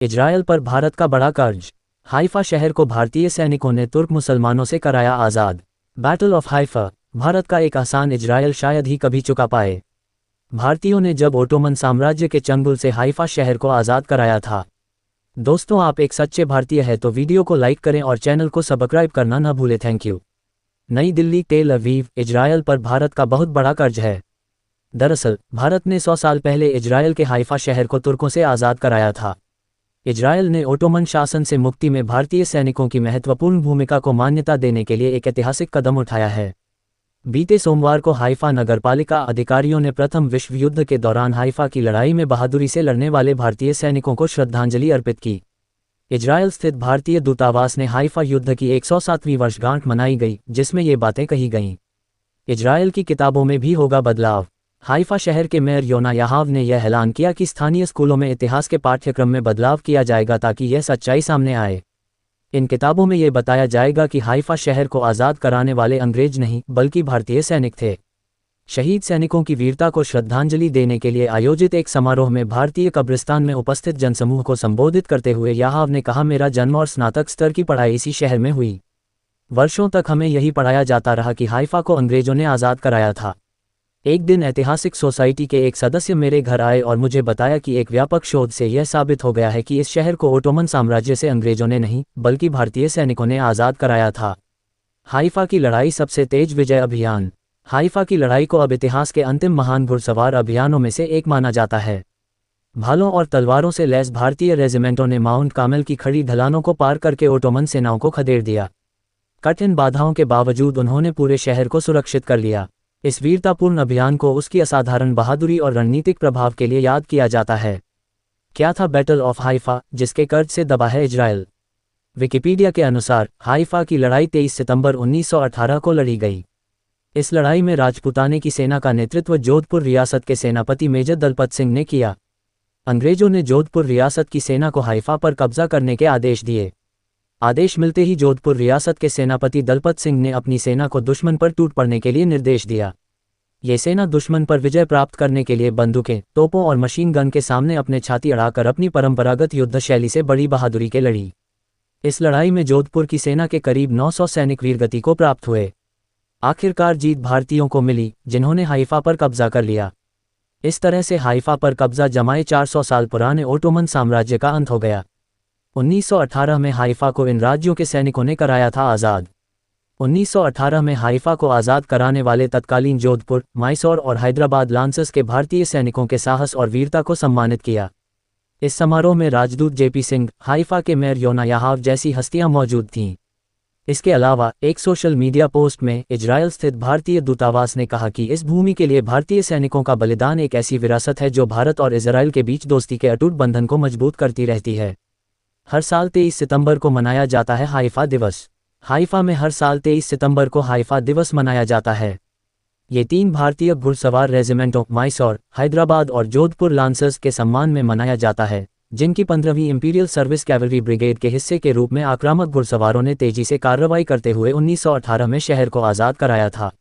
Israel पर भारत का बड़ा कर्ज। हाइफा शहर को भारतीय सैनिकों ने तुर्क मुसलमानों से कराया आज़ाद। Battle of Haifa. भारत का एक आसान इजरायल शायद ही कभी चुका पाए। भारतीयों ने जब ओटोमन साम्राज्य के चंगुल से हाइफा शहर को आज़ाद कराया था। दोस्तों, आप एक सच्चे भारतीय हैं तो वीडियो को लाइक करें और चैनल को सब्सक्राइब करना न भूलें। Thank you. नई दिल्ली, टेल अवीव। इजरायल पर भारत का बहुत बड़ा कर्ज है। दरअसल भारत ने 100 साल पहले इजरायल के हाइफा शहर को तुर्कों से आज़ाद कराया था। इजरायल ने ओटोमन शासन से मुक्ति में भारतीय सैनिकों की महत्वपूर्ण भूमिका को मान्यता देने के लिए एक ऐतिहासिक कदम उठाया है। बीते सोमवार को हाइफा नगरपालिका अधिकारियों ने प्रथम विश्व युद्ध के दौरान हाइफा की लड़ाई में बहादुरी से लड़ने वाले भारतीय सैनिकों को श्रद्धांजलि अर्पित की। इजरायल स्थित भारतीय दूतावास ने हाइफा युद्ध की 107वीं वर्षगांठ मनाई गई, जिसमें ये बातें कही गईं। इजरायल की किताबों में भी होगा बदलाव। हाइफा शहर के मेयर योना याहाव ने यह ऐलान किया कि स्थानीय स्कूलों में इतिहास के पाठ्यक्रम में बदलाव किया जाएगा ताकि यह सच्चाई सामने आए। इन किताबों में यह बताया जाएगा कि हाइफा शहर को आज़ाद कराने वाले अंग्रेज नहीं बल्कि भारतीय सैनिक थे। शहीद सैनिकों की वीरता को श्रद्धांजलि देने के लिए आयोजित एक समारोह में भारतीय कब्रिस्तान में उपस्थित जनसमूह को संबोधित करते हुए याहाव ने कहा, मेरा जन्म और स्नातक स्तर की पढ़ाई इसी शहर में हुई। वर्षों तक हमें यही पढ़ाया जाता रहा कि हाइफा को अंग्रेजों ने आज़ाद कराया था। एक दिन ऐतिहासिक सोसाइटी के एक सदस्य मेरे घर आए और मुझे बताया कि एक व्यापक शोध से यह साबित हो गया है कि इस शहर को ओटोमन साम्राज्य से अंग्रेजों ने नहीं बल्कि भारतीय सैनिकों ने आज़ाद कराया था। हाइफा की लड़ाई सबसे तेज विजय अभियान। हाइफा की लड़ाई को अब इतिहास के अंतिम महान घुड़सवार अभियानों में से एक माना जाता है। भालों और तलवारों से लैस भारतीय रेजिमेंटों ने माउंट कामेल की खड़ी ढलानों को पार करके ओटोमन सेनाओं को खदेड़ दिया। कठिन बाधाओं के बावजूद उन्होंने पूरे शहर को सुरक्षित कर लिया। इस वीरतापूर्ण अभियान को उसकी असाधारण बहादुरी और रणनीतिक प्रभाव के लिए याद किया जाता है। क्या था बैटल ऑफ हाइफा, जिसके कर्ज से दबा है इजरायल? विकिपीडिया के अनुसार हाइफा की लड़ाई 23 सितंबर 1918 को लड़ी गई। इस लड़ाई में राजपूताने की सेना का नेतृत्व जोधपुर रियासत के सेनापति मेजर दलपत सिंह ने किया। अंग्रेजों ने जोधपुर रियासत की सेना को हाइफा पर कब्जा करने के आदेश दिए। आदेश मिलते ही जोधपुर रियासत के सेनापति दलपत सिंह ने अपनी सेना को दुश्मन पर टूट पड़ने के लिए निर्देश दिया। ये सेना दुश्मन पर विजय प्राप्त करने के लिए बंदूकें, तोपों और मशीन गन के सामने अपने छाती अड़ाकर अपनी परंपरागत युद्ध शैली से बड़ी बहादुरी के लड़ी। इस लड़ाई में जोधपुर की सेना के करीब 900 सैनिक वीरगति को प्राप्त हुए। आखिरकार जीत भारतीयों को मिली, जिन्होंने हाइफा पर कब्जा कर लिया। इस तरह से हाइफा पर कब्जा जमाए 400 साल पुराने ओटोमन साम्राज्य का अंत हो गया। 1918 में हाइफा को इन राज्यों के सैनिकों ने कराया था आज़ाद। 1918 में हाइफा को आज़ाद कराने वाले तत्कालीन जोधपुर, मैसूर और हैदराबाद लांसर्स के भारतीय सैनिकों के साहस और वीरता को सम्मानित किया। इस समारोह में राजदूत जेपी सिंह, हाइफा के मेयर योना याहाव जैसी हस्तियां मौजूद थीं। इसके अलावा एक सोशल मीडिया पोस्ट में इजरायल स्थित भारतीय दूतावास ने कहा कि इस भूमि के लिए भारतीय सैनिकों का बलिदान एक ऐसी विरासत है जो भारत और इजरायल के बीच दोस्ती के अटूट बंधन को मजबूत करती रहती है। हर साल 23 सितंबर को मनाया जाता है हाइफा दिवस। हाइफा में हर साल 23 सितंबर को हाइफा दिवस मनाया जाता है। ये 3 भारतीय घुड़सवार रेजिमेंटों मैसूर, हैदराबाद और जोधपुर लांसर्स के सम्मान में मनाया जाता है, जिनकी 15वीं इंपीरियल सर्विस कैवलरी ब्रिगेड के हिस्से के रूप में आक्रामक घुड़सवारों ने तेजी से कार्रवाई करते हुए 1918 में शहर को आज़ाद कराया था।